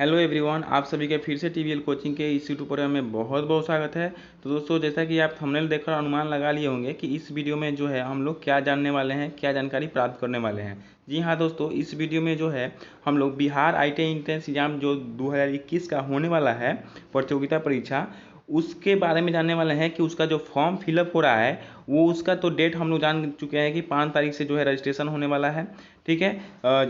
Hello everyone, आप सभी का फिर से टीवीएल कोचिंग के इस यूट्यूब प्रोग्राम में बहुत बहुत स्वागत है। तो दोस्तों, जैसा कि आप थंबनेल देखकर अनुमान लगा लिए होंगे कि इस वीडियो में जो है हम लोग क्या जानने वाले हैं, क्या जानकारी प्राप्त करने वाले हैं। जी हाँ दोस्तों, इस वीडियो में जो है हम लोग बिहार ITI एंट्रेंस एग्जाम जो 2021 का होने वाला है प्रतियोगिता परीक्षा, उसके बारे में जानने वाले हैं कि उसका जो फॉर्म फिलअप हो रहा है वो उसका तो डेट हम लोग जान चुके हैं कि 5 तारीख से जो है रजिस्ट्रेशन होने वाला है। ठीक है,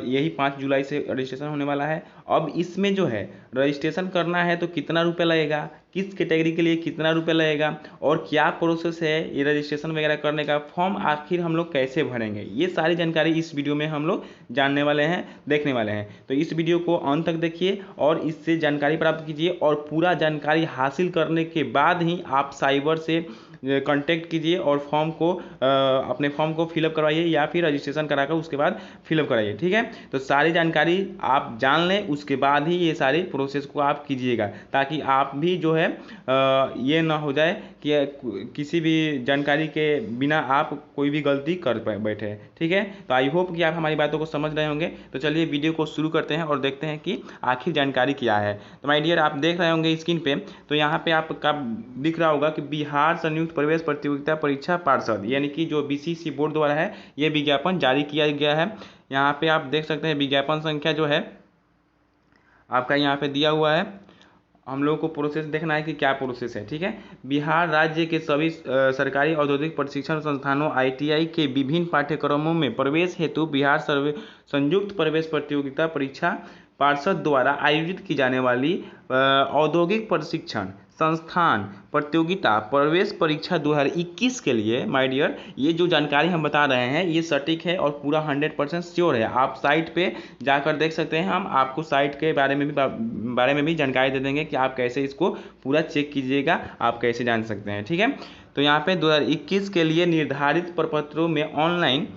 यही 5 जुलाई से रजिस्ट्रेशन होने वाला है। अब इसमें जो है रजिस्ट्रेशन करना है तो कितना रुपये लगेगा, किस कैटेगरी के लिए कितना रुपये लगेगा और क्या प्रोसेस है ये रजिस्ट्रेशन वगैरह करने का, फॉर्म आखिर हम लोग कैसे भरेंगे, ये सारी जानकारी इस वीडियो में हम लोग जानने वाले हैं, देखने वाले हैं। तो इस वीडियो को अंत तक देखिए और इससे जानकारी प्राप्त कीजिए और पूरा जानकारी हासिल करने के बाद ही आप साइबर से कांटेक्ट कीजिए और अपने फॉर्म को फिलअप करवाइए या फिर रजिस्ट्रेशन कराकर उसके बाद फिलअप कराइए। ठीक है, तो सारी जानकारी आप जान लें, उसके बाद ही ये सारी प्रोसेस को आप कीजिएगा, ताकि आप भी जो है ये ना हो जाए कि किसी भी जानकारी के बिना आप कोई भी गलती कर बैठे। ठीक है, तो आई होप कि आप हमारी बातों को समझ रहे होंगे। तो चलिए वीडियो को शुरू करते हैं और देखते हैं कि आखिर जानकारी क्या है। तो माय डियर, आप देख रहे होंगे स्क्रीन पे, तो यहाँ पे आपका दिख रहा होगा कि बिहार संयुक्त प्रवेश प्रतियोगिता परीक्षा पार्षद यानी कि जो BCC बोर्ड द्वारा है ये विज्ञापन जारी किया गया है। यहाँ पे आप देख सकते हैं विज्ञापन संख्या जो है आपका यहाँ पे दिया हुआ है। हम लोगों को प्रोसेस देखना है कि क्या प्रोसेस है। ठीक है, बिहार राज्य के सभी सरकारी औद्योगिक प्रशिक्षण संस्थानों ITI के विभिन्न पाठ्यक्रमों में प्रवेश हेतु बिहार संयुक्त प्रवेश प्रतियोगिता परीक्षा पार्षद द्वारा आयोजित की जाने वाली औद्योगिक प्रशिक्षण संस्थान प्रतियोगिता प्रवेश परीक्षा 2021 के लिए माय डियर, ये जो जानकारी हम बता रहे हैं ये सटीक है और पूरा 100% श्योर है। आप साइट पे जाकर देख सकते हैं, हम आपको साइट के बारे में भी जानकारी दे देंगे कि आप कैसे इसको पूरा चेक कीजिएगा, आप कैसे जान सकते हैं। ठीक है, तो यहाँ पे 2021 के लिए निर्धारित प्रपत्रों में ऑनलाइन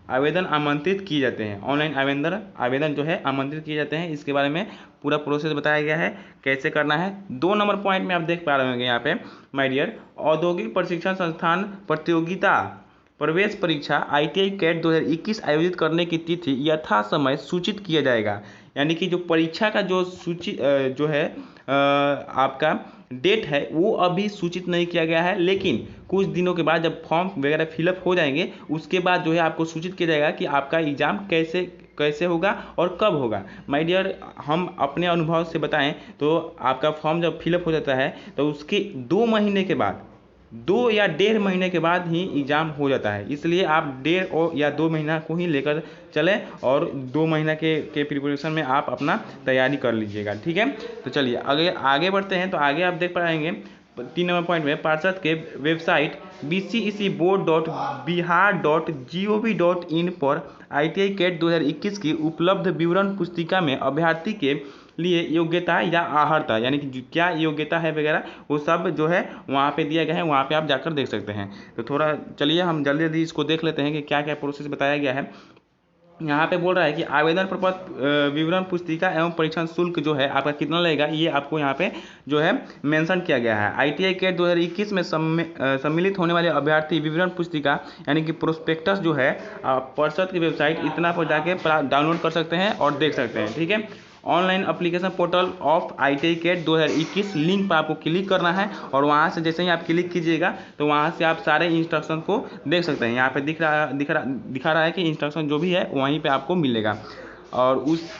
आवेदन आमंत्रित किए जाते हैं। ऑनलाइन आवेदन जो है आमंत्रित किए जाते हैं। इसके बारे में पूरा प्रोसेस बताया गया है कैसे करना है। 2 नंबर पॉइंट में आप देख पा रहे होंगे यहाँ पे माय डियर, औद्योगिक प्रशिक्षण संस्थान प्रतियोगिता प्रवेश परीक्षा ITI कैट 2021 आयोजित करने की तिथि यथा समय सूचित किया जाएगा। यानी कि जो परीक्षा का जो सूची जो है आपका डेट है वो अभी सूचित नहीं किया गया है, लेकिन कुछ दिनों के बाद जब फॉर्म वगैरह फिलअप हो जाएंगे उसके बाद जो है आपको सूचित किया जाएगा कि आपका एग्ज़ाम कैसे होगा और कब होगा। माय डियर, हम अपने अनुभव से बताएं तो आपका फॉर्म जब फिलअप हो जाता है तो उसके 2 महीने के बाद, 2 या 1.5 महीने के बाद ही एग्ज़ाम हो जाता है। इसलिए आप 1.5 या 2 महीना को ही लेकर चलें और 2 महीना के प्रिपरेशन में आप अपना तैयारी कर लीजिएगा। ठीक है, तो चलिए आगे बढ़ते हैं। तो आगे आप देख पाएंगे 3 नंबर पॉइंट में पार्षद के वेबसाइट bcecboard.bihar.gov.in पर ITI कैट 2021 की उपलब्ध विवरण पुस्तिका में अभ्यर्थी के लिए योग्यता या अर्हता यानी कि क्या योग्यता है वगैरह वो सब जो है वहाँ पे दिया गया है, वहाँ पे आप जाकर देख सकते हैं। तो थोड़ा चलिए हम जल्दी जल्दी इसको देख लेते हैं कि क्या क्या प्रोसेस बताया गया है। यहाँ पे बोल रहा है कि आवेदन प्रपत्र विवरण पुस्तिका एवं परीक्षण शुल्क जो है आपका कितना लगेगा, ये आपको यहाँ पे जो है मेंशन किया गया है। ITI कैट 2021 में सम्मिलित होने वाले अभ्यर्थी विवरण पुस्तिका यानी कि प्रोस्पेक्टस जो है पर्षद की वेबसाइट इतना पर जाके डाउनलोड कर सकते हैं और देख सकते हैं। ठीक है, online application portal of ITI CAT 2021 link पर आपको क्लिक करना है और वहाँ से जैसे ही आप क्लिक कीजिएगा तो वहाँ से आप सारे इंस्ट्रक्शन को देख सकते हैं। यहाँ पे दिखा रहा है कि इंस्ट्रक्शन जो भी है वहीं पे आपको मिलेगा और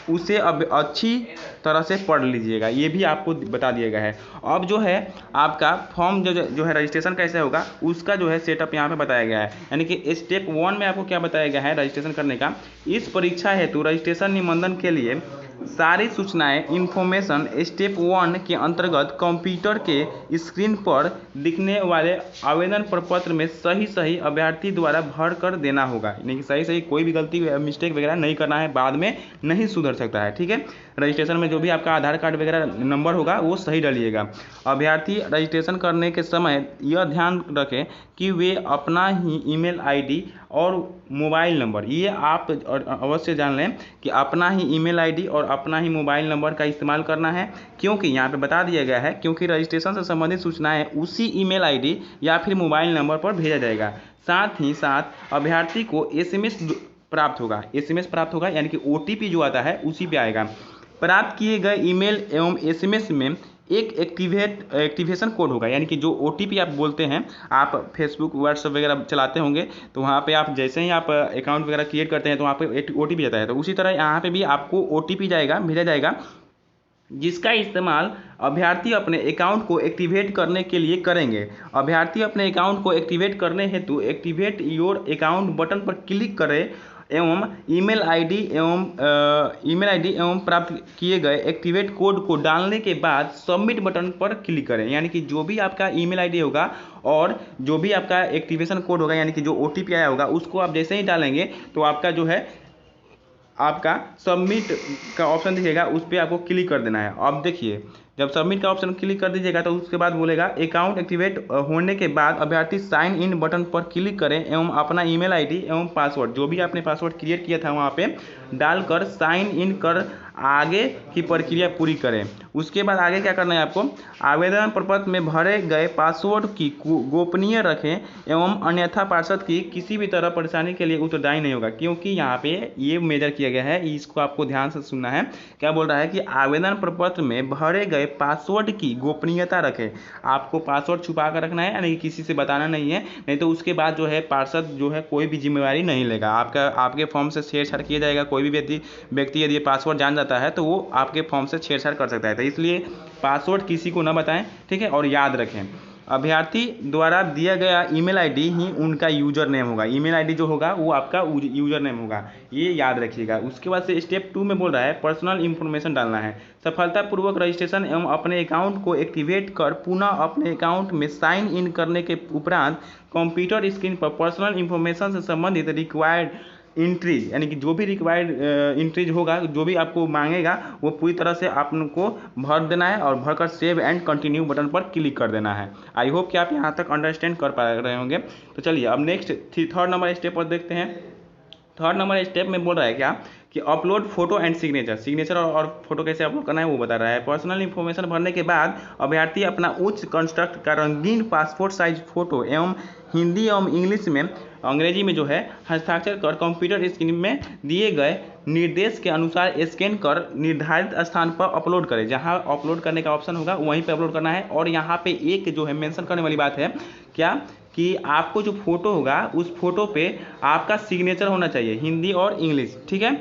उसे अब अच्छी तरह से पढ़ लीजिएगा, ये भी आपको बता दिया गया है। अब जो है आपका फॉर्म जो है रजिस्ट्रेशन कैसे होगा उसका जो है सेटअप यहाँ पे बताया गया है। यानी कि स्टेप 1 में आपको क्या बताया गया है रजिस्ट्रेशन करने का। इस परीक्षा हेतु रजिस्ट्रेशन निबंधन के लिए सारी सूचनाएं इन्फॉर्मेशन स्टेप 1 के अंतर्गत कंप्यूटर के स्क्रीन पर दिखने वाले आवेदन प्रपत्र में सही अभ्यर्थी द्वारा भर कर देना होगा। यानी कि सही कोई भी गलती मिस्टेक वगैरह नहीं करना है, बाद में नहीं सुधर सकता है। ठीक है, रजिस्ट्रेशन में जो भी आपका आधार कार्ड वगैरह नंबर होगा वो सही डालिएगा। अभ्यर्थी रजिस्ट्रेशन करने के समय यह ध्यान रखें कि वे अपना ही ईमेल ID और मोबाइल नंबर, ये आप अवश्य जान लें कि अपना ही ईमेल ID और अपना ही मोबाइल नंबर का इस्तेमाल करना है, क्योंकि यहाँ पे बता दिया गया है क्योंकि रजिस्ट्रेशन से संबंधित सूचनाएं उसी ईमेल ID या फिर मोबाइल नंबर पर भेजा जाएगा। साथ ही साथ अभ्यर्थी को SMS प्राप्त होगा यानी कि OTP जो आता है उसी पे आएगा। प्राप्त किए गए ईमेल एवं एसएमएस में एक एक्टिवेशन कोड होगा, यानी कि जो ओटीपी आप बोलते हैं, आप फेसबुक व्हाट्सएप वगैरह चलाते होंगे तो वहाँ पे आप जैसे ही आप अकाउंट वगैरह क्रिएट करते हैं तो वहाँ पे ओटीपी जाता है, तो उसी तरह यहाँ पे भी आपको ओटीपी भेजा जाएगा, जिसका इस्तेमाल अभ्यर्थी अपने अकाउंट को एक्टिवेट करने के लिए करेंगे। अभ्यर्थी अपने अकाउंट को एक्टिवेट करने हेतु एक्टिवेट योर अकाउंट बटन पर क्लिक करें एवं ईमेल आईडी एवं प्राप्त किए गए एक्टिवेट कोड को डालने के बाद सबमिट बटन पर क्लिक करें, यानी कि जो भी आपका ईमेल आईडी होगा और जो भी आपका एक्टिवेशन कोड होगा, यानी कि जो ओटीपी आया होगा, उसको आप जैसे ही डालेंगे तो आपका जो है आपका सबमिट का ऑप्शन दिखेगा, उस पर आपको क्लिक कर देना है। अब देखिए, जब सबमिट का ऑप्शन क्लिक कर दीजिएगा तो उसके बाद बोलेगा अकाउंट एक्टिवेट होने के बाद अभ्यर्थी साइन इन बटन पर क्लिक करें एवं अपना ईमेल आईडी एवं पासवर्ड, जो भी आपने पासवर्ड क्रिएट किया था वहाँ पे डालकर साइन इन कर आगे की प्रक्रिया पूरी करें। उसके बाद आगे क्या करना है आपको, आवेदन प्रपत्र में भरे गए पासवर्ड की गोपनीय रखें एवं अन्यथा पार्षद की किसी भी तरह परेशानी के लिए उत्तरदायी नहीं होगा, क्योंकि यहाँ पे ये मेजर किया गया है, इसको आपको ध्यान से सुनना है। क्या बोल रहा है कि आवेदन प्रपत्र में भरे गए पासवर्ड की गोपनीयता रखें, आपको पासवर्ड छुपा कर रखना है, यानी किसी से बताना नहीं है, नहीं तो उसके बाद जो है पार्षद जो है कोई भी जिम्मेवारी नहीं लेगा। आपके फॉर्म से छेड़छाड़ किया जाएगा, कोई भी व्यक्ति यदि पासवर्ड जान जाता है तो वो आपके फॉर्म से छेड़छाड़ कर सकता है, तो इसलिए पासवर्ड किसी को न बताएं, ठीक है। और याद रखें, अभ्यर्थी द्वारा दिया गया ईमेल आईडी ही उनका यूजर नेम होगा, ईमेल आईडी जो होगा वो आपका यूजर नेम होगा, ये याद रखिएगा। उसके बाद से स्टेप 2 में बोल रहा है पर्सनल इंफॉर्मेशन डालना है। सफलतापूर्वक रजिस्ट्रेशन एवं अपने अकाउंट को एक्टिवेट कर पुनः अपने अकाउंट में साइन इन करने के उपरांत कंप्यूटर स्क्रीन पर पर्सनल इंफॉर्मेशन से संबंधित रिक्वायर्ड इंट्रीज, यानी कि जो भी रिक्वायर्ड इंट्रीज होगा, जो भी आपको मांगेगा वो पूरी तरह से आपको भर देना है और भरकर सेव एंड कंटिन्यू बटन पर क्लिक कर देना है। आई होप कि आप यहाँ तक अंडरस्टैंड कर पा रहे होंगे। तो चलिए अब नेक्स्ट थर्ड नंबर स्टेप पर देखते हैं। थर्ड नंबर स्टेप में बोल रहा है क्या कि अपलोड फोटो एंड सिग्नेचर और फोटो कैसे अपलोड करना है वो बता रहा है। पर्सनल इंफॉर्मेशन भरने के बाद अभ्यर्थी अपना उच्च कंस्ट्रक्ट का रंगीन पासपोर्ट साइज फोटो एवं हिंदी एवं इंग्लिश में अंग्रेजी में जो है हस्ताक्षर कर कंप्यूटर स्क्रीन में दिए गए निर्देश के अनुसार स्कैन कर निर्धारित स्थान पर अपलोड करें। जहां अपलोड करने का ऑप्शन होगा वहीं पे अपलोड करना है। और यहाँ पे एक जो है मेंशन करने वाली बात है क्या कि आपको जो फोटो होगा उस फोटो पे आपका सिग्नेचर होना चाहिए, हिंदी और इंग्लिश, ठीक है।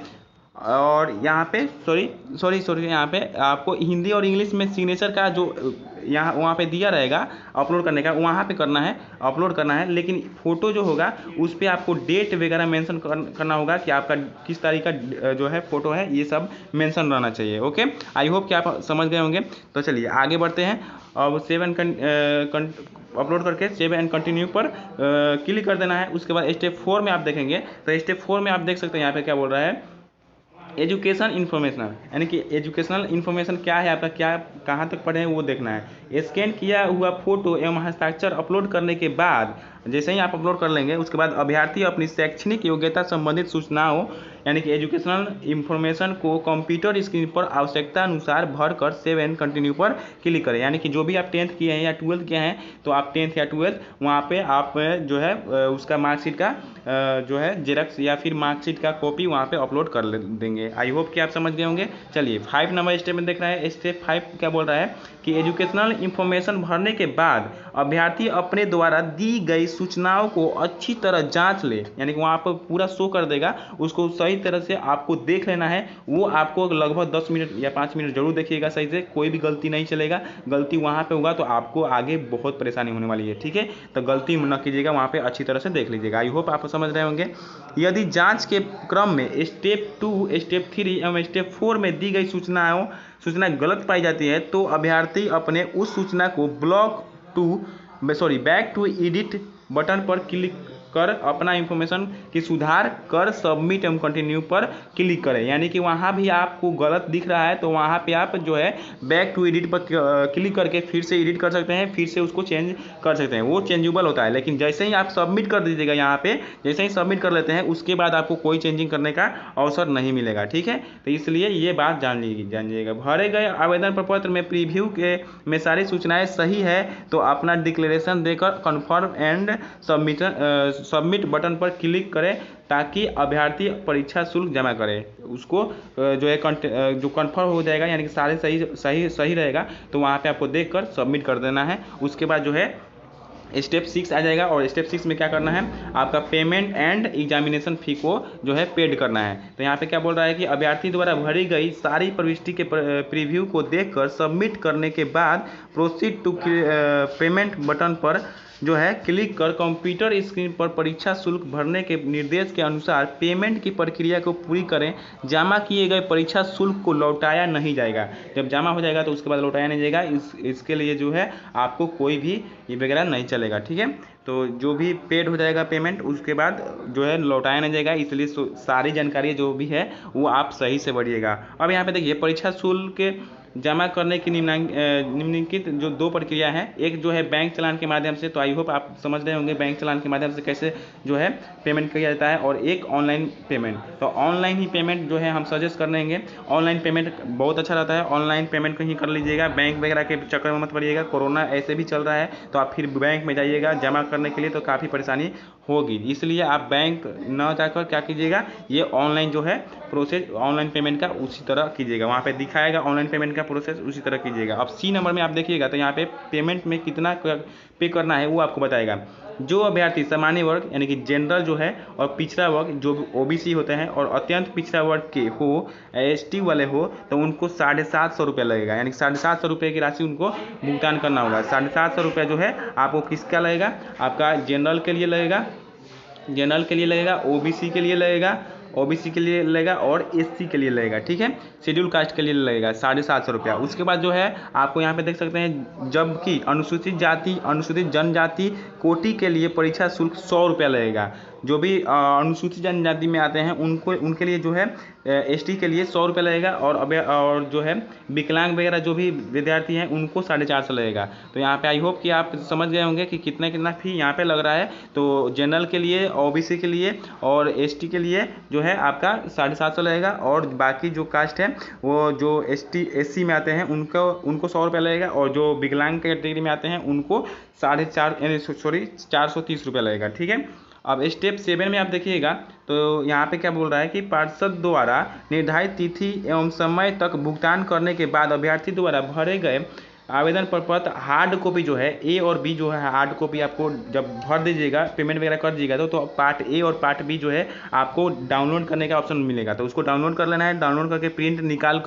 और यहाँ पे सॉरी यहाँ पे आपको हिंदी और इंग्लिश में सिग्नेचर का जो यहाँ वहाँ पे दिया रहेगा अपलोड करने का, वहाँ पे अपलोड करना है। लेकिन फ़ोटो जो होगा उस पर आपको डेट वगैरह मेंशन करना होगा कि आपका किस तारीख का जो है फ़ोटो है, ये सब मेंशन रहना चाहिए। ओके, आई होप कि आप समझ गए होंगे। तो चलिए आगे बढ़ते हैं। अब सेव एंड अपलोड करके सेव एंड कंटिन्यू पर क्लिक कर देना है। उसके बाद स्टेप 4 में आप देखेंगे तो स्टेप 4 में आप देख सकते हैं यहाँ पे क्या बोल रहा है, एजुकेशन इन्फॉर्मेशन, यानी कि एजुकेशनल इन्फॉर्मेशन क्या है आपका, क्या कहाँ तक पढ़े हैं वो देखना है। स्कैन किया हुआ फोटो एवं हस्ताक्षर अपलोड करने के बाद जैसे ही आप अपलोड कर लेंगे उसके बाद अभ्यर्थी अपनी शैक्षणिक योग्यता संबंधित सूचनाओं यानी कि एजुकेशनल इन्फॉर्मेशन को कंप्यूटर स्क्रीन पर आवश्यकता अनुसार भर कर सेव एंड कंटिन्यू पर क्लिक करें। यानी कि जो भी आप 10th किए हैं या 12th किए हैं तो आप 10th या 12th वहाँ पे आप जो है उसका मार्कशीट का जो है जेरॉक्स या फिर मार्कशीट का कॉपी वहाँ पे अपलोड कर देंगे। आई होप कि आप समझ गए होंगे। चलिए 5 नंबर स्टेप में देख रहे हैं। स्टेप 5 क्या बोल रहा है कि एजुकेशनल इन्फॉर्मेशन भरने के बाद अभ्यर्थी अपने द्वारा दी गई सूचनाओं को अच्छी तरह जांच ले, यानी कि वहाँ पर पूरा शो कर देगा, उसको सही तरह से आपको देख लेना है। वो आपको लगभग 10 मिनट या 5 मिनट जरूर देखिएगा सही से, कोई भी गलती नहीं चलेगा। गलती वहाँ पे होगा तो आपको आगे बहुत परेशानी होने वाली है, ठीक है। तो गलती न कीजिएगा, वहाँ पे अच्छी तरह से देख लीजिएगा। आई होप आप समझ रहे होंगे। यदि जाँच के क्रम में स्टेप 2, स्टेप 3 एवं स्टेप 4 में दी गई सूचना गलत पाई जाती है तो अभ्यर्थी अपने उस सूचना को बैक टू एडिट बटन पर क्लिक कर अपना इंफॉर्मेशन की सुधार कर सबमिट एवं कंटिन्यू पर क्लिक करें। यानी कि वहाँ भी आपको गलत दिख रहा है तो वहाँ पे आप जो है बैक टू एडिट पर क्लिक करके फिर से एडिट कर सकते हैं, फिर से उसको चेंज कर सकते हैं, वो चेंजेबल होता है। लेकिन जैसे ही आप सबमिट कर दीजिएगा, यहाँ पे जैसे ही सबमिट कर लेते हैं उसके बाद आपको कोई चेंजिंग करने का अवसर नहीं मिलेगा, ठीक है। तो इसलिए ये बात जानिएगा। भरे गए आवेदन प्रपत्र में प्रीव्यू में सारी सूचनाएं सही है तो अपना डिक्लेरेशन देकर कन्फर्म एंड सबमिट बटन पर क्लिक करें ताकि अभ्यर्थी परीक्षा शुल्क जमा करे। उसको जो है जो कन्फर्म हो जाएगा, यानी कि सारे सही रहेगा, तो वहाँ पे आपको देखकर सबमिट कर देना है। उसके बाद जो है स्टेप 6 आ जाएगा, और स्टेप 6 में क्या करना है, आपका पेमेंट एंड एग्जामिनेशन फ़ी को जो है पेड करना है। तो यहाँ पे क्या बोल रहा है कि अभ्यर्थी द्वारा भरी गई सारी प्रविष्टि के प्रीव्यू को देखकर सबमिट करने के बाद प्रोसीड टू पेमेंट बटन पर जो है क्लिक कर कंप्यूटर स्क्रीन पर परीक्षा शुल्क भरने के निर्देश के अनुसार पेमेंट की प्रक्रिया को पूरी करें। जमा किए गए परीक्षा शुल्क को लौटाया नहीं जाएगा। जब जमा हो जाएगा तो उसके बाद लौटाया नहीं जाएगा। इसके लिए जो है आपको कोई भी ये वगैरह नहीं चलेगा, ठीक है। तो जो भी पेड हो जाएगा पेमेंट, उसके बाद जो है लौटाया नहीं जाएगा। इसलिए सारी जानकारी जो भी है वो आप सही से भरिएगा। अब यहाँ पे देखिए, परीक्षा शुल्क जमा करने की निम्नलिखित जो 2 प्रक्रिया है। एक जो है बैंक चालान के माध्यम से, तो आई होप आप समझ रहे होंगे बैंक चालान के माध्यम से कैसे जो है पेमेंट किया जाता है, और एक ऑनलाइन पेमेंट। तो ऑनलाइन ही पेमेंट जो है हम सजेस्ट कर देंगे। ऑनलाइन पेमेंट बहुत अच्छा रहता है, ऑनलाइन पेमेंट कहीं कर लीजिएगा, बैंक वगैरह के चक्कर में मत पड़िएगा। कोरोना ऐसे भी चल रहा है, तो आप फिर बैंक में जाइएगा जमा करने के लिए, तो काफ़ी परेशानी होगी। इसलिए आप बैंक न जाकर क्या कीजिएगा, ये ऑनलाइन जो है प्रोसेस ऑनलाइन पेमेंट का उसी तरह कीजिएगा। वहाँ पे दिखाएगा ऑनलाइन पेमेंट का प्रोसेस, उसी तरह कीजिएगा। अब सी नंबर में आप देखिएगा तो यहाँ पे पेमेंट में कितना पे करना है वो आपको बताएगा। जो अभ्यर्थी सामान्य वर्ग यानी कि जनरल जो है, और पिछड़ा वर्ग जो ओबीसी होते हैं, और अत्यंत पिछड़ा वर्ग के हो, एसटी वाले हो, तो उनको 750 रुपये लगेगा। यानी कि 750 रुपये की राशि उनको भुगतान करना होगा। 750 रुपये जो है आपको किसका लगेगा, आपका जनरल के लिए लगेगा, ओबीसी के लिए लगेगा, ओबीसी के लिए लगेगा, और एससी के लिए लगेगा, ठीक है। शेड्यूल कास्ट के लिए लगेगा 750 रुपया। उसके बाद जो है आपको यहाँ पे देख सकते हैं, जबकि अनुसूचित जाति, अनुसूचित जनजाति कोटि के लिए परीक्षा शुल्क 100 रुपया लगेगा। जो भी अनुसूचित जनजाति में आते हैं उनके लिए जो है एसटी के लिए 100 रुपये लगेगा, और जो है विकलांग वगैरह जो भी विद्यार्थी हैं उनको 450 लगेगा। तो यहाँ पे आई होप कि आप समझ गए होंगे कि कितना फी यहाँ पे लग रहा है। तो जनरल के लिए, ओबीसी के लिए और एसटी के लिए जो है आपका 750 लगेगा, और बाकी जो कास्ट है वो जो एससी में आते हैं उनको 100 रुपया लगेगा, और जो विकलांग कैटेगरी में आते हैं उनको 430 रुपया लगेगा, ठीक है। अब स्टेप 7 में आप देखिएगा तो यहाँ पे क्या बोल रहा है कि पार्षद द्वारा निर्धारित तिथि एवं समय तक भुगतान करने के बाद अभ्यर्थी द्वारा भरे गए आवेदन पत्र हार्ड कॉपी जो है, ए और बी जो है हार्ड कॉपी आपको जब भर दीजिएगा, पेमेंट वगैरह कर दीजिएगा तो पार्ट ए और पार्ट बी जो है आपको डाउनलोड करने का ऑप्शन मिलेगा। तो उसको डाउनलोड कर लेना है। डाउनलोड करके प्रिंट निकाल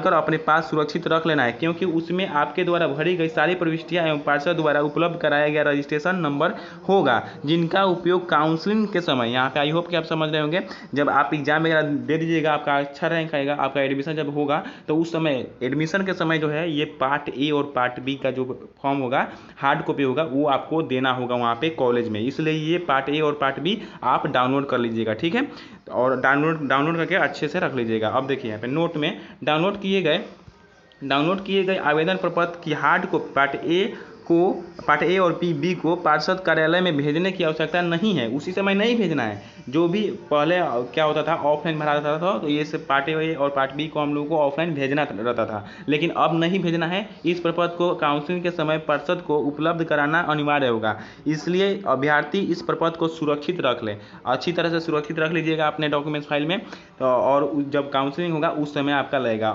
कर अपने पास सुरक्षित रख लेना है, क्योंकि उसमें आपके द्वारा भरी गई सारी प्रविष्टियाँ एवं पार्षद द्वारा उपलब्ध कराया गया रजिस्ट्रेशन नंबर होगा, जिनका उपयोग काउंसलिंग के समय, यहाँ पे आई होप कि आप समझ रहे होंगे, जब आप एग्जाम वगैरह दे दीजिएगा, आपका अच्छा रैंक आएगा, आपका एडमिशन जब होगा, तो उस समय एडमिशन के समय जो है ये पार्ट ए और पार्ट बी का जो फॉर्म होगा, हार्ड कॉपी होगा, वो आपको देना होगा वहाँ पे कॉलेज में। इसलिए ये पार्ट ए और पार्ट बी आप डाउनलोड कर लीजिएगा, ठीक है, और डाउनलोड करके अच्छे से रख लीजिएगा। अब देखिए यहाँ पे नोट में डाउनलोड किए गए आवेदन पत्र की हार्ड कॉपी पार्ट ए और बी को पार्षद कार्यालय में भेजने की आवश्यकता नहीं है। उसी समय नहीं भेजना है। जो भी पहले क्या होता था, ऑफलाइन भरा जाता था, तो ये सब पार्ट ए और पार्ट बी को हम लोगों को ऑफलाइन भेजना रहता था, लेकिन अब नहीं भेजना है। इस प्रपत्र को काउंसलिंग के समय पार्षद को उपलब्ध कराना अनिवार्य होगा। इसलिए अभ्यर्थी इस प्रपत्र को सुरक्षित रख लें, अच्छी तरह से सुरक्षित रख लीजिएगा अपने डॉक्यूमेंट्स फाइल में, और जब काउंसलिंग होगा उस समय आपका लगेगा।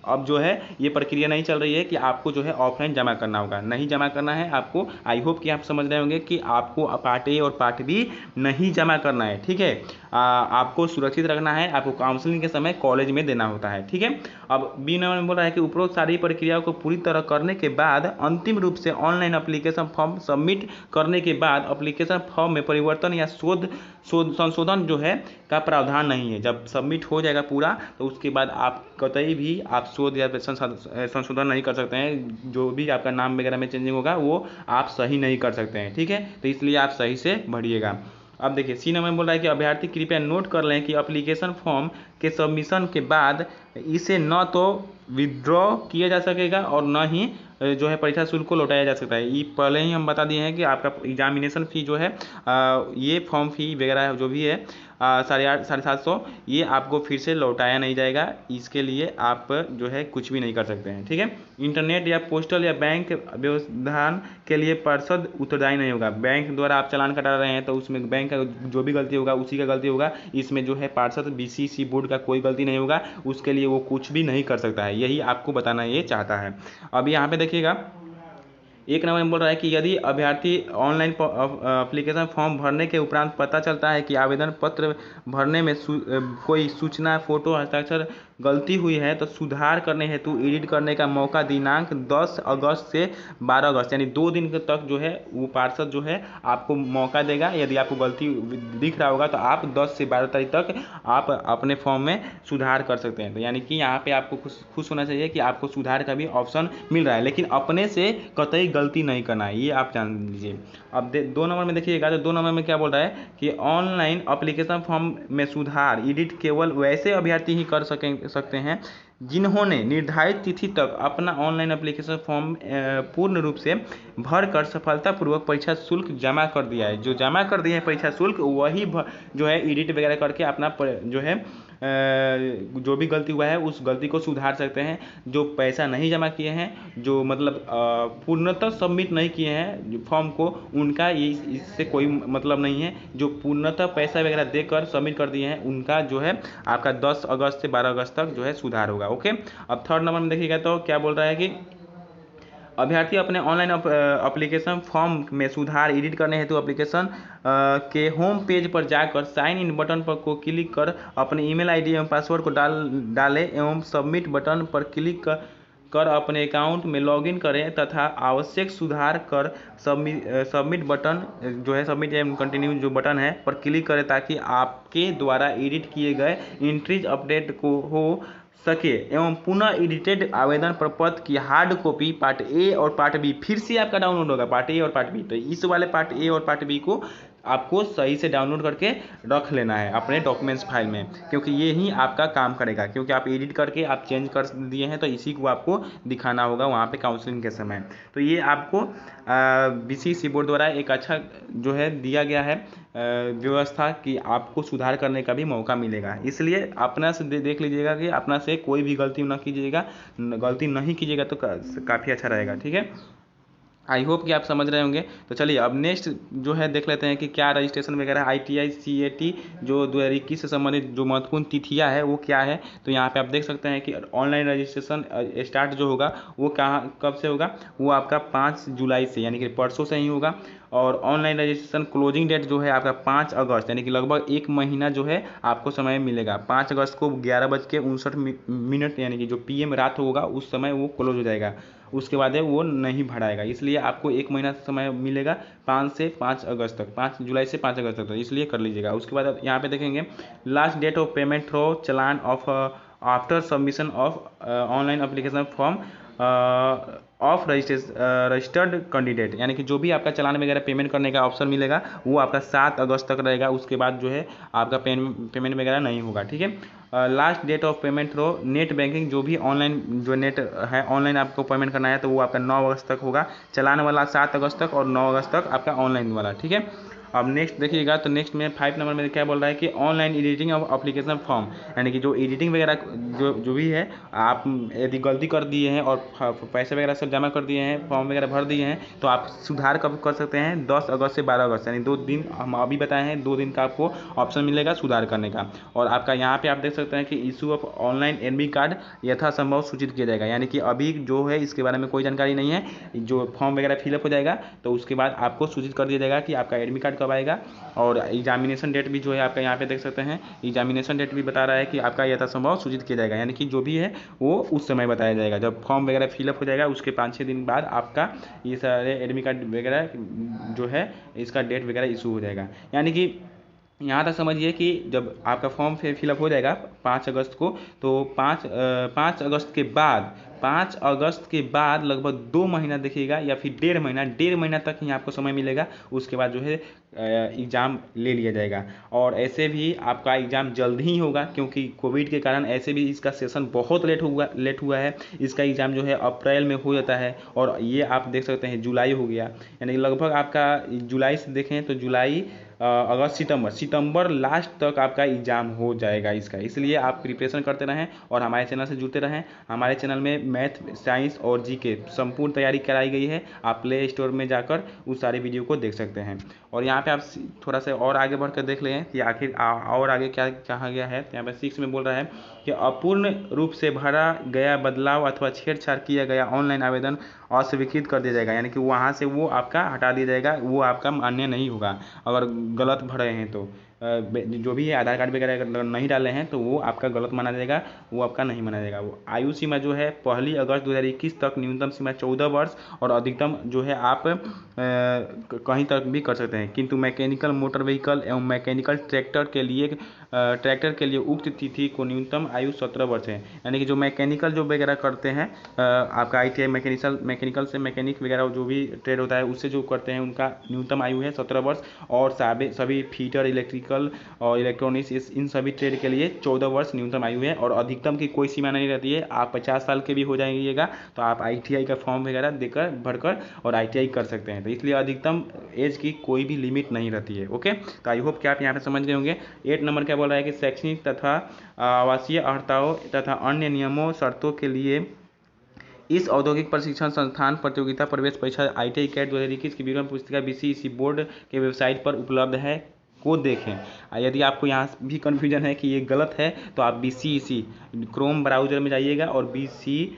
अब जो है ये प्रक्रिया नहीं चल रही है कि आपको जो है ऑफलाइन जमा करना होगा, नहीं जमा करना है आपको। आई होप कि आप समझ रहे होंगे कि आपको पार्ट ए और पार्ट बी नहीं जमा करना है, ठीक है। आपको सुरक्षित रखना है, आपको काउंसलिंग के समय कॉलेज में देना होता है, ठीक है। अब बी नंबर में बोल रहा है कि उपरोक्त सारी प्रक्रियाओं को पूरी तरह करने के बाद अंतिम रूप से ऑनलाइन एप्लीकेशन फॉर्म सबमिट करने के बाद एप्लीकेशन फॉर्म में परिवर्तन या संशोधन जो है का प्रावधान नहीं है। जब सबमिट हो जाएगा पूरा, तो उसके बाद आप कतई भी आप शोध या संशोधन नहीं कर सकते हैं। जो भी आपका नाम वगैरह में चेंजिंग होगा वो आप सही नहीं कर सकते हैं, ठीक है। तो इसलिए आप सही से भरिएगा। अब देखिए सी नंबर में बोल रहा है कि अभ्यर्थी कृपया नोट कर लें कि एप्लीकेशन फॉर्म के सबमिशन के बाद इसे न तो विड्रॉ किया जा सकेगा और न ही जो है परीक्षा शुल्क को लौटाया जा सकता है। ये पहले ही हम बता दिए हैं कि आपका एग्जामिनेशन फ़ी जो है ये फॉर्म फ़ी वगैरह जो भी है 750 ये आपको फिर से लौटाया नहीं जाएगा। इसके लिए आप जो है कुछ भी नहीं कर सकते हैं, ठीक है। इंटरनेट या पोस्टल या बैंक व्यवधान के लिए पार्षद उत्तरदायी नहीं होगा। बैंक द्वारा आप चालान कटा रहे हैं तो उसमें बैंक का जो भी गलती होगा उसी का गलती होगा, इसमें जो है पार्षद बीसीसी बोर्ड का कोई गलती नहीं होगा, उसके लिए वो कुछ भी नहीं कर सकता है। यही आपको बताना ये चाहता है। अब यहाँ पे देखिएगा 1 नंबर में बोल रहा है कि यदि अभ्यर्थी ऑनलाइन एप्लीकेशन फॉर्म भरने के उपरांत पता चलता है कि आवेदन पत्र भरने में कोई सूचना, फोटो, हस्ताक्षर गलती हुई है तो सुधार करने हेतु एडिट करने का मौका दिनांक 10 अगस्त से 12 अगस्त यानी 2 दिन तक जो है वो पार्षद जो है आपको मौका देगा। यदि आपको गलती दिख रहा होगा तो आप 10 से 12 तारीख तक आप अपने फॉर्म में सुधार कर सकते हैं। तो यानी कि यहाँ पे आपको खुश होना चाहिए कि आपको सुधार का भी ऑप्शन मिल रहा है, लेकिन अपने से कतई गलती नहीं करना है, ये आप जान लीजिए। अब 2 नंबर में देखिएगा तो 2 नंबर में क्या बोल रहा है कि ऑनलाइन एप्लीकेशन फॉर्म में सुधार एडिट केवल वैसे अभ्यर्थी ही कर सकते हैं जिन्होंने निर्धारित तिथि तक अपना ऑनलाइन एप्लीकेशन फॉर्म पूर्ण रूप से भर कर सफलतापूर्वक परीक्षा शुल्क जमा कर दिया है। जो जमा कर दिए हैं परीक्षा शुल्क वही जो है एडिट वगैरह करके अपना जो है जो भी गलती हुआ है उस गलती को सुधार सकते हैं। जो पैसा नहीं जमा किए हैं, जो मतलब पूर्णतः सबमिट नहीं किए हैं फॉर्म को, उनका ये इससे कोई मतलब नहीं है। जो पूर्णतः पैसा वगैरह देकर सबमिट कर दिए हैं उनका जो है आपका 10 अगस्त से 12 अगस्त तक जो है सुधार होगा। ओके, अब 3rd नंबर में देखिएगा तो क्या बोल रहा है कि अभ्यर्थी अपने ऑनलाइन एप्लीकेशन फॉर्म में सुधार एडिट करने हेतु एप्लीकेशन के होम पेज पर जाकर साइन इन बटन पर को क्लिक कर अपने ईमेल आईडी एवं पासवर्ड को डालें एवं सबमिट बटन पर क्लिक कर अपने अकाउंट में लॉगिन करें तथा आवश्यक सुधार कर सबमिट बटन जो है सबमिट एवं कंटिन्यू जो बटन है पर क्लिक करें ताकि आपके द्वारा एडिट किए गए एंट्रीज अपडेट को हो सके एवं पुनः एडिटेड आवेदन प्रपत्र की हार्ड कॉपी पार्ट ए और पार्ट बी फिर से आपका डाउनलोड होगा, पार्ट ए और पार्ट बी। तो इस वाले पार्ट ए और पार्ट बी को आपको सही से डाउनलोड करके रख लेना है अपने डॉक्यूमेंट्स फाइल में, क्योंकि ये ही आपका काम करेगा। क्योंकि आप एडिट करके आप चेंज कर दिए हैं तो इसी को आपको दिखाना होगा वहाँ पे काउंसलिंग के समय। तो ये आपको बीसीसी बोर्ड द्वारा एक अच्छा जो है दिया गया है व्यवस्था कि आपको सुधार करने का भी मौका मिलेगा। इसलिए अपना से देख लीजिएगा कि अपना से कोई भी गलती ना कीजिएगा, गलती नहीं कीजिएगा तो काफ़ी अच्छा रहेगा, ठीक है। आई होप कि आप समझ रहे होंगे। तो चलिए अब नेक्स्ट जो है देख लेते हैं कि क्या रजिस्ट्रेशन वगैरह ITI CAT जो 2021 से संबंधित जो महत्वपूर्ण तिथियां है वो क्या है। तो यहाँ पे आप देख सकते हैं कि ऑनलाइन रजिस्ट्रेशन स्टार्ट जो होगा वो कब से होगा, वो आपका 5 जुलाई से यानी कि परसों से ही होगा। और ऑनलाइन रजिस्ट्रेशन क्लोजिंग डेट जो है आपका 5 अगस्त यानी कि लगभग 1 महीना जो है आपको समय मिलेगा। 5 अगस्त को 11:59 यानी कि जो PM रात होगा उस समय वो क्लोज हो जाएगा, उसके बाद है वो नहीं भराएगा। इसलिए आपको 1 महीना समय मिलेगा 5 से 5 अगस्त तक, 5 जुलाई से 5 अगस्त तक, इसलिए कर लीजिएगा। उसके बाद यहाँ पे देखेंगे last date of payment through challan of after submission of online application form of registered candidate यानी कि जो भी आपका चालान वगैरह पेमेंट करने का ऑप्शन मिलेगा वो आपका 7 अगस्त तक रहेगा। उसके बाद जो है आपका पेमेंट वगैरह नहीं होगा, ठीक है। Last date of payment through net banking जो भी ऑनलाइन जो नेट है ऑनलाइन आपको पेमेंट करना है तो वो आपका 9 अगस्त तक होगा। चालान वाला 7 अगस्त तक और 9 अगस्त तक आपका ऑनलाइन वाला, ठीक है। अब नेक्स्ट देखिएगा तो नेक्स्ट में 5 नंबर में क्या बोल रहा है कि online editing of application form यानी कि जो एडिटिंग वगैरह जो भी है आप यदि गलती कर दिए हैं और पैसे वगैरह सब जमा कर दिए हैं, फॉर्म वगैरह भर दिए हैं तो आप सुधार कब कर सकते हैं 10 अगस्त से 12 अगस्त यानी 2 दिन हम अभी बताए हैं, 2 दिन का आपको ऑप्शन मिलेगा सुधार करने का। और आपका यहाँ पे आप देख सकते हैं कि issue of online admit card यथासंभव सूचित किया जाएगा यानी कि अभी जो है इसके बारे में कोई जानकारी नहीं है। जो फॉर्म वगैरह फिलअप हो जाएगा तो उसके बाद आपको सूचित कर दिया जाएगा कि आपका एडमिट कार्ड कब आएगा। और एग्जामिनेशन डेट भी जो है आपका यहाँ पे देख सकते हैं, एग्जामिनेशन डेट भी बता रहा है कि आपका यथासंभव सूचित किया जाएगा यानी कि जो भी है वो उस समय बताया जाएगा। जब फॉर्म वगैरह फिलअप हो जाएगा उसके 5-6 दिन बाद आपका ये सारे एडमिट कार्ड वगैरह जो है इसका डेट वगैरह इशू हो जाएगा। यानी कि यहाँ तक समझिए कि जब आपका फॉर्म फिलअप हो जाएगा 5 अगस्त को तो 5 अगस्त के बाद लगभग 2 महीना देखिएगा या फिर 1.5 महीना तक ही आपको समय मिलेगा। उसके बाद जो है एग्ज़ाम ले लिया जाएगा। और ऐसे भी आपका एग्ज़ाम जल्द ही होगा क्योंकि कोविड के कारण ऐसे भी इसका सेशन बहुत लेट हुआ है। इसका एग्ज़ाम जो है अप्रैल में हो जाता है और ये आप देख सकते हैं जुलाई हो गया यानी लगभग आपका जुलाई से देखें तो जुलाई अगस्त सितंबर लास्ट तक आपका एग्ज़ाम हो जाएगा इसका। इसलिए आप प्रिपरेशन करते रहें और हमारे चैनल से जुड़ते रहें। हमारे चैनल में मैथ, साइंस और जीके संपूर्ण तैयारी कराई गई है। आप प्ले स्टोर में जाकर उस सारे वीडियो को देख सकते हैं। और यहाँ पे आप थोड़ा सा और आगे बढ़कर देख लें कि आखिर और आगे क्या कहा गया है। यहाँ पे 6 में बोल रहा है कि अपूर्ण रूप से भरा गया बदलाव अथवा छेड़छाड़ किया गया ऑनलाइन आवेदन अस्वीकृत कर दिया जाएगा, यानी कि वहाँ से वो आपका हटा दिया जाएगा, वो आपका मान्य नहीं होगा अगर गलत भरे हैं तो। जो भी है आधार कार्ड वगैरह अगर नहीं डाले हैं तो वो आपका गलत माना जाएगा, वो आपका नहीं माना जाएगा। वो आयु सीमा जो है 1 अगस्त 2021 तक न्यूनतम सीमा 14 वर्ष और अधिकतम जो है आप कहीं तक भी कर सकते हैं, किंतु मैकेनिकल मोटर व्हीकल एवं मैकेनिकल ट्रैक्टर के लिए उक्त तिथि को न्यूनतम आयु 17 वर्ष है। यानी कि जो मैकेनिकल जो वगैरह करते हैं आपका ITI मैकेनिकल से मैकेनिक वगैरह जो भी ट्रेड होता है उससे जो करते हैं उनका न्यूनतम आयु है 17 वर्ष और सभी फीटर, इलेक्ट्रिकल और इलेक्ट्रॉनिक्स इन सभी ट्रेड के लिए 14 वर्ष न्यूनतम आयु है और अधिकतम की कोई सीमा नहीं रहती है। आप 50 साल के भी हो जाइएगा तो आप ITI का फॉर्म वगैरह देकर भरकर और ITI कर सकते हैं। तो इसलिए अधिकतम एज की कोई भी लिमिट नहीं रहती है। ओके, तो आई होप कि आप यहाँ पे समझ गए होंगे। 8 नंबर क्या बोल रहा है कि शैक्षणिक तथा आवासीय अर्हताओं तथा अन्य नियमों शर्तों के लिए इस औद्योगिक प्रशिक्षण संस्थान प्रतियोगिता प्रवेश परीक्षा ITI कैट 2021 की विवरण पुस्तिका BCEC बोर्ड के वेबसाइट पर उपलब्ध है, को देखें। यदि आपको यहाँ भी कन्फ्यूजन है कि ये गलत है तो आप BCEC क्रोम ब्राउज़र में जाइएगा और BCECE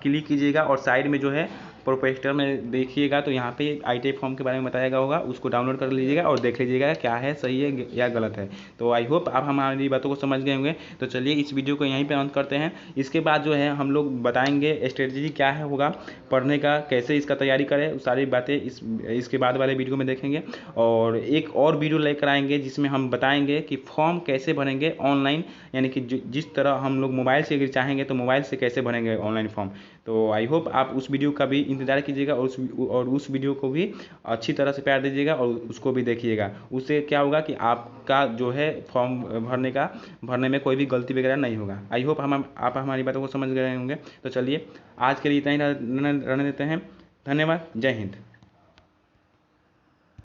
क्लिक कीजिएगा और साइड में जो है प्रोफेसर में देखिएगा तो यहाँ पे ITI फॉर्म के बारे में बताया गया होगा, उसको डाउनलोड कर लीजिएगा और देख लीजिएगा क्या है, सही है या गलत है। तो आई होप आप हमारी बातों को समझ गए होंगे। तो चलिए इस वीडियो को यहीं पे अंत करते हैं। इसके बाद जो है हम लोग बताएंगे स्ट्रेटजी क्या है होगा पढ़ने का, कैसे इसका तैयारी करें, सारी बातें इसके बाद वाले वीडियो में देखेंगे। और एक और वीडियो लेकर आएंगे जिसमें हम बताएंगे कि फॉर्म कैसे भरेंगे ऑनलाइन, यानी कि जिस तरह हम लोग मोबाइल से अगर चाहेंगे तो मोबाइल से कैसे भरेंगे ऑनलाइन फॉर्म। तो आई होप आप उस वीडियो का भी इंतजार कीजिएगा और उस वीडियो को भी अच्छी तरह से प्यार दीजिएगा और उसको भी देखिएगा। उससे क्या होगा कि आपका जो है फॉर्म भरने में कोई भी गलती वगैरह नहीं होगा। आई होप आप हमारी बातों को समझ गए होंगे। तो चलिए आज के लिए इतना ही रहने देते हैं। धन्यवाद। जय हिंद।